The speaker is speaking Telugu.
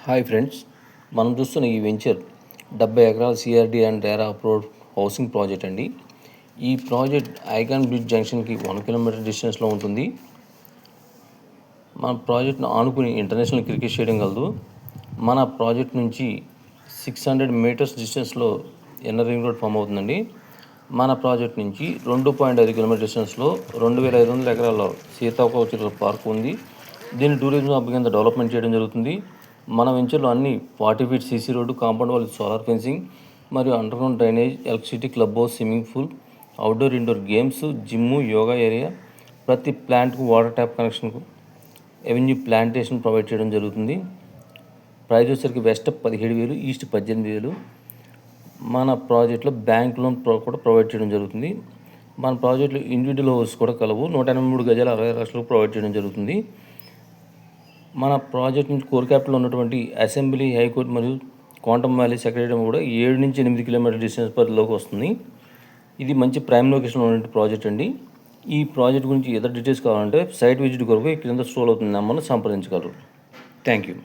హాయ్ ఫ్రెండ్స్, మనం చూస్తున్న ఈ వెంచర్ 70 ఎకరాల CRD and RERA approved housing project అండి. ఈ ప్రాజెక్ట్ ఐకాన్ బ్రిడ్జ్ జంక్షన్కి 1 కిలోమీటర్ డిస్టెన్స్లో ఉంటుంది. మన ప్రాజెక్ట్ను ఆనుకుని ఇంటర్నేషనల్ క్రికెట్ స్టేడియం కలదు. మన ప్రాజెక్ట్ నుంచి 600 మీటర్స్ డిస్టెన్స్లో ఇన్నర్ రింగ్ రోడ్ ఫామ్ అవుతుందండి. మన ప్రాజెక్ట్ నుంచి 2.5 కిలోమీటర్ డిస్టెన్స్లో 2500 ఎకరాల్లో సీతాకోక పార్క్ ఉంది. దీన్ని టూరిజం హబ్ కింద డెవలప్మెంట్ చేయడం జరుగుతుంది. మన వెంచర్లో అన్ని 40 feet CC road, compound wall, solar fencing మరియు underground drainage, electricity, club house, swimming pool, outdoor indoor games, gym, yoga area, ప్రతి ప్లాంట్కు వాటర్ ట్యాప్ కనెక్షన్కు ఎవెన్యూ ప్లాంటేషన్ ప్రొవైడ్ చేయడం జరుగుతుంది. ప్రైజ్ వచ్చేసరికి వెస్ట్ 17,000, ఈస్ట్ 18,000. మన ప్రాజెక్ట్లో బ్యాంక్ లోన్ కూడా ప్రొవైడ్ చేయడం జరుగుతుంది. మన ప్రాజెక్టులో ఇండివిజువల్ హౌస్ కూడా కలవు. 183 గజాల 60 లక్షలకు ప్రొవైడ్ చేయడం జరుగుతుంది. మన ప్రాజెక్ట్ నుంచి కోర్ క్యాపిటల్ ఉన్నటువంటి అసెంబ్లీ, హైకోర్టు మరియు క్వాంటమ్ వ్యాలీ సెక్రటరీ కూడా 7 నుంచి 8 కిలోమీటర్ డిస్టెన్స్ పరిధిలోకి వస్తుంది. ఇది మంచి ప్రైమ్ లొకేషన్లో ఉన్న ప్రాజెక్ట్ అండి. ఈ ప్రాజెక్ట్ గురించి ఇతర డీటెయిల్స్ కావాలంటే సైట్ విజిట్ కొరకు క్రింద స్క్రోల్ అవుతుంది నెంబర్ను సంప్రదించగలరు. Thank you.